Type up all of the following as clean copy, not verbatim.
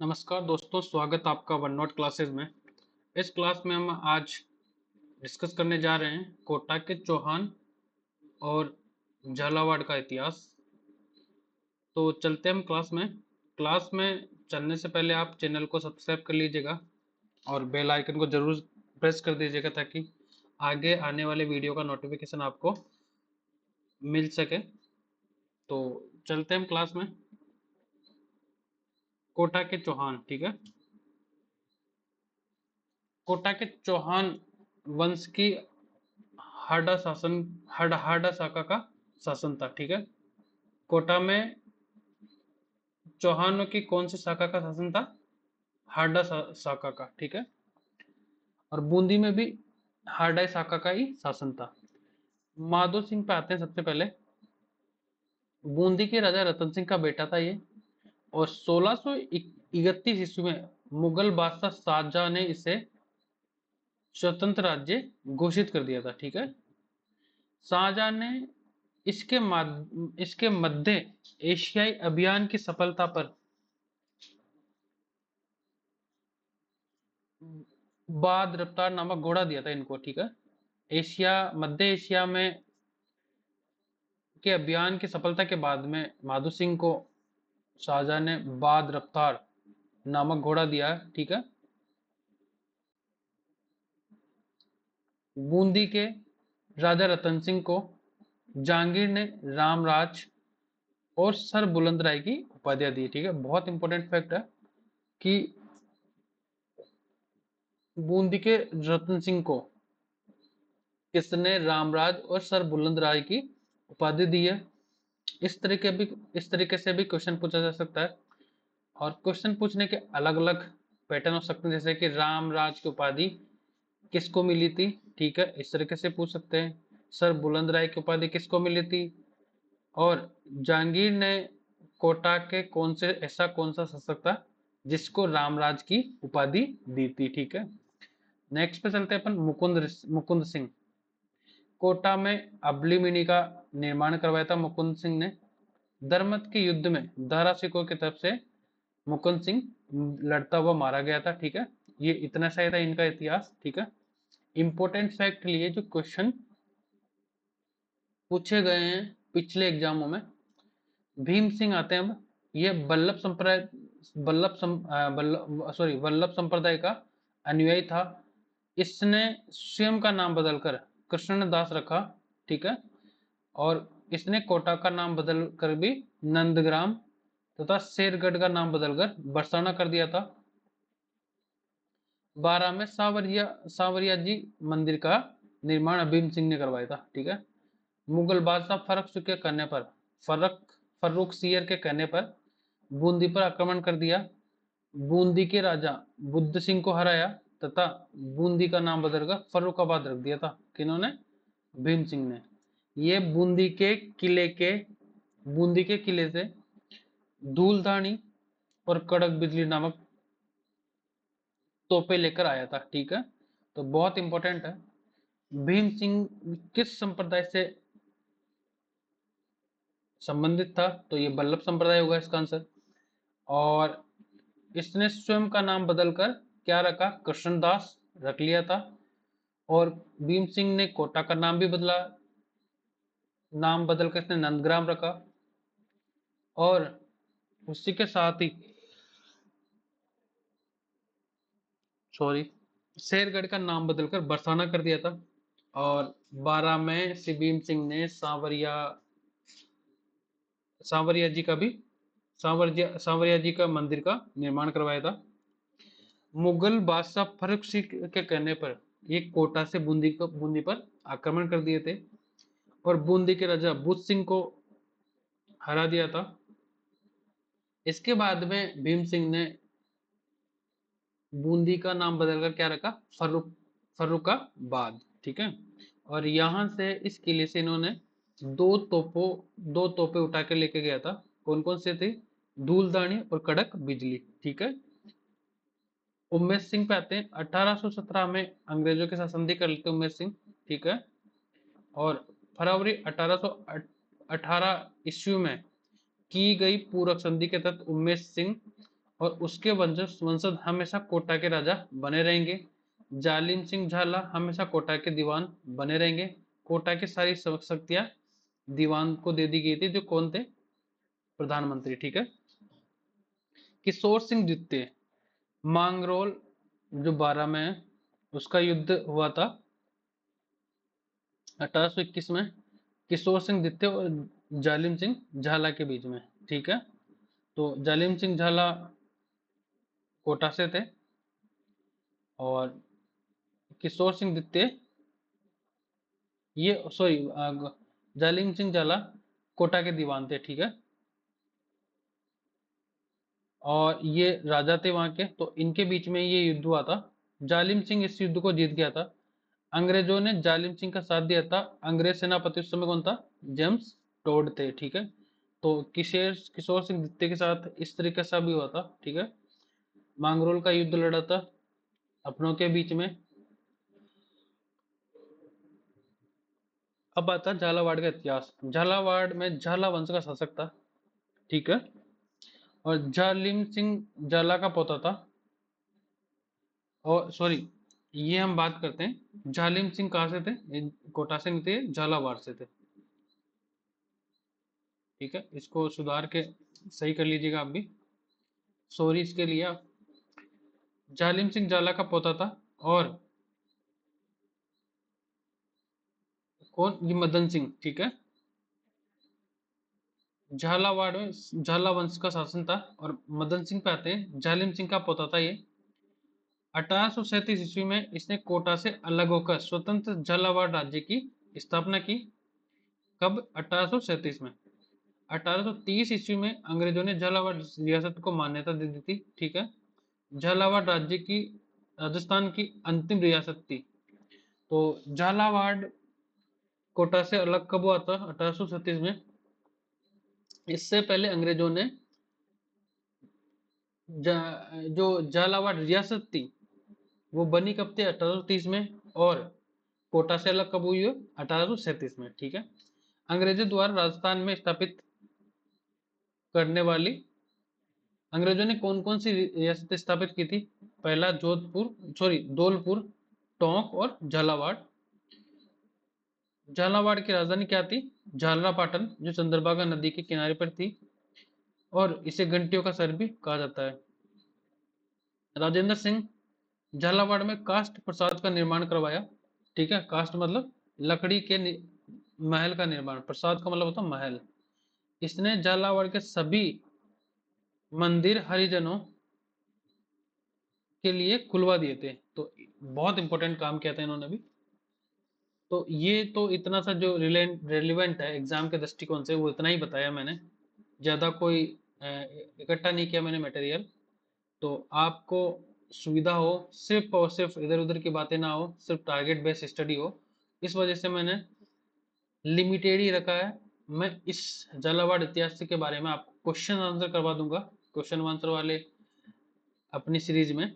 नमस्कार दोस्तों, स्वागत आपका वन नोट क्लासेस में। इस क्लास में हम आज डिस्कस करने जा रहे हैं कोटा के चौहान और झालावाड़ का इतिहास। तो चलते हैं हम क्लास में। क्लास में चलने से पहले आप चैनल को सब्सक्राइब कर लीजिएगा और बेल आइकन को जरूर प्रेस कर दीजिएगा ताकि आगे आने वाले वीडियो का नोटिफिकेशन आपको मिल सके। तो चलते हैं हम क्लास में। कोटा के चौहान, ठीक है। कोटा के चौहान वंश की हाडा शाखा का शासन था, ठीक है। कोटा में चौहानों की कौन सी शाखा का शासन था? शाखा का, ठीक है। और बूंदी में भी हाडा शाखा का ही शासन था। माधो सिंह पे आते हैं सबसे पहले। बूंदी के राजा रतन सिंह का बेटा था ये, और 1631 ईस्वी में मुगल बादशाह शाहजहां ने इसे स्वतंत्र राज्य घोषित कर दिया था, ठीक है। शाहजहां ने इसके मध्य एशियाई अभियान की सफलता पर बाद रफ्तार नामक घोड़ा दिया था इनको, ठीक है। मध्य एशिया में के अभियान की सफलता के बाद में माधो सिंह को शाहजहां ने बाद रफ्तार नामक घोड़ा दिया है, ठीक है। बूंदी के राजा रतन सिंह को जहांगीर ने रामराज और सर बुलंद राय की उपाधियां दी, ठीक है। बहुत इंपॉर्टेंट फैक्ट है कि बूंदी के रतन सिंह को किसने रामराज और सर बुलंद राय की उपाधि दी है। इस तरीके से भी क्वेश्चन पूछा जा सकता है। और क्वेश्चन पूछने के अलग अलग पैटर्न हो सकते हैं, जैसे कि रामराज की उपाधि किसको मिली थी, ठीक है, इस तरीके से पूछ सकते हैं। सर बुलंद राय की उपाधि किसको मिली थी, और जहांगीर ने कोटा के कौन सा शासक था जिसको रामराज की उपाधि दी थी, ठीक है। नेक्स्ट पे चलते हैं अपन। मुकुंद सिंह। कोटा में अबली का निर्माण करवाया था मुकुंद सिंह ने। दरमत के युद्ध में दारा सिकों की तरफ से मुकुंद सिंह लड़ता हुआ मारा गया था, ठीक है। ये इतना सही था इनका इतिहास, ठीक है। इंपॉर्टेंट फैक्ट लिए जो क्वेश्चन पूछे गए हैं पिछले एग्जामों में। भीम सिंह आते हैं अब। ये वल्लभ संप्रदाय का अनुयायी था। इसने स्वयं का नाम बदलकर कृष्णदास रखा, ठीक है। और इसने कोटा का नाम बदल कर भी नंदग्राम तथा शेरगढ़ का नाम बदलकर बरसाना कर दिया था। 12 में सांवरिया जी मंदिर का निर्माण भीम सिंह ने करवाया था, ठीक है। मुगल बादशाह फर्रुख सियर के कहने पर बूंदी पर आक्रमण कर दिया। बूंदी के राजा बुद्ध सिंह को हराया तथा बूंदी का नाम बदलकर फर्रुखाबाद रख दिया था। किन्होंने? भीम सिंह ने। ये बूंदी के किले से धूलधानी और कड़क बिजली नामक तोपे लेकर आया था, ठीक है। तो बहुत इंपॉर्टेंट है। भीम सिंह किस संप्रदाय से संबंधित था? तो ये वल्लभ संप्रदाय होगा इसका आंसर। और इसने स्वयं का नाम बदलकर क्या रखा? कृष्णदास रख लिया था। और भीम सिंह ने कोटा का नाम भी बदला, नाम बदलकर इसने नंदग्राम रखा। और उसी के साथ ही शेरगढ़ का नाम बदलकर बरसाना कर दिया था। और 12 में श्री भीम सिंह ने सांवरिया जी का भी सांवरिया जी का मंदिर का निर्माण करवाया था। मुगल बादशाह फर्रुख सिंह के कहने पर ये कोटा से बूंदी पर आक्रमण कर दिए थे और बूंदी के राजा बुद्ध सिंह को हरा दिया था। इसके बाद में भीम सिंह ने बूंदी का नाम बदलकर क्या रखा? फर्रुखाबाद, ठीक है। और यहां से इस किले से इन्होंने दो तोपे उठा के लेके गया था। कौन कौन से थे? धूलदानी और कड़क बिजली, ठीक है। उमेश सिंह पे आते हैं। 1817 में अंग्रेजों के साथ संधि कर लेते उमेश सिंह, ठीक है। और फरवरी 1818 ईस्वी में की गई पूरब संधि के तहत उमेश सिंह और उसके वंशज हमेशा कोटा के राजा बने रहेंगे। जालिम सिंह झाला हमेशा कोटा के दीवान बने रहेंगे। कोटा की सारी शक्तियां दीवान को दे दी गई थी, जो कौन थे? प्रधानमंत्री, ठीक है। किशोर सिंह द्वितीय, मांगरोल जो 12 में है, उसका युद्ध हुआ था 1821 में, किशोर सिंह द्वितीय और जालिम सिंह झाला के बीच में, ठीक है। तो जालिम सिंह झाला कोटा से थे और किशोर सिंह द्वितीय, ये सॉरी, जालिम सिंह झाला कोटा के दीवान थे, ठीक है। और ये राजा थे वहां के, तो इनके बीच में ये युद्ध हुआ था। जालिम सिंह इस युद्ध को जीत गया था। अंग्रेजों ने जालिम सिंह का साथ दिया था। अंग्रेज सेनापति उस समय कौन था? जेम्स टोड थे, ठीक है। तो किशोर सिंह द्वितीय के साथ इस तरीके से भी हुआ था, ठीक है। मांगरोल का युद्ध लड़ा था अपनों के बीच में। अब आता झालावाड़ का इतिहास। झालावाड़ में झाला वंश का शासक था, ठीक है। और जालिम सिंह झाला का पोता था। और सॉरी, ये हम बात करते हैं जालिम सिंह कहाँ से थे? ये कोटा से नहीं थे, झालावाड़ से थे, ठीक है। इसको सुधार के सही कर लीजिएगा आप भी, सॉरी इसके लिए। जालिम सिंह झाला का पोता था। और कौन? ये मदन सिंह, ठीक है। झालावाड़ में झाला वंश का शासन था और मदन सिंह पे आते हैं, जालिम सिंह का पोता था ये। 1837 ईस्वी में इसने कोटा से अलग होकर स्वतंत्र झालावाड़ राज्य की स्थापना की। कब? 1837 में। 1830 ईस्वी में अंग्रेजों ने झालावाड़ रियासत को मान्यता दे दी थी, ठीक है। झालावाड़ राज्य की राजस्थान की अंतिम रियासत थी। तो झालावाड़ कोटा से अलग कब हुआ था? 1837 में। इससे पहले अंग्रेजों ने जो झालावाड़ रियासत थी वो बनी कब थी? 1830 में। और कोटा से अलग कब हुई है? 1837 में, ठीक है। अंग्रेजों द्वारा राजस्थान में स्थापित करने वाली, अंग्रेजों ने कौन कौन सी रियासतें स्थापित की थी? पहला धौलपुर, टोंक और झालावाड़। झालावाड़ की राजधानी क्या थी? झालरापाटन, जो चंद्रभागा नदी के किनारे पर थी। और इसे घंटियों का शहर भी कहा जाता है। राजेंद्र सिंह झालावाड़ में काष्ठ प्रसाद का निर्माण करवाया, ठीक है। काष्ठ मतलब लकड़ी के महल का निर्माण, प्रसाद का मतलब होता है महल। इसने झालावाड़ के सभी मंदिर हरिजनों के लिए खुलवा दिए थे। तो बहुत इंपॉर्टेंट काम किया था इन्होंने भी। तो ये तो इतना सा जो रेलिवेंट है एग्जाम के दृष्टिकोण से, वो इतना ही बताया मैंने। ज़्यादा कोई इकट्ठा नहीं किया मैंने मटेरियल। तो आपको सुविधा हो, सिर्फ और सिर्फ इधर उधर की बातें ना हो, सिर्फ टारगेट बेस्ड स्टडी हो, इस वजह से मैंने लिमिटेड ही रखा है। मैं इस झालावाड़ इतिहास के बारे में आपको क्वेश्चन आंसर करवा दूंगा, क्वेश्चन आंसर वाले अपनी सीरीज में।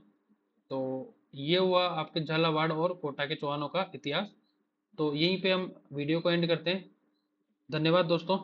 तो ये हुआ आपके झालावाड़ और कोटा के चौहानों का इतिहास। तो यहीं पे हम वीडियो को एंड करते हैं। धन्यवाद दोस्तों।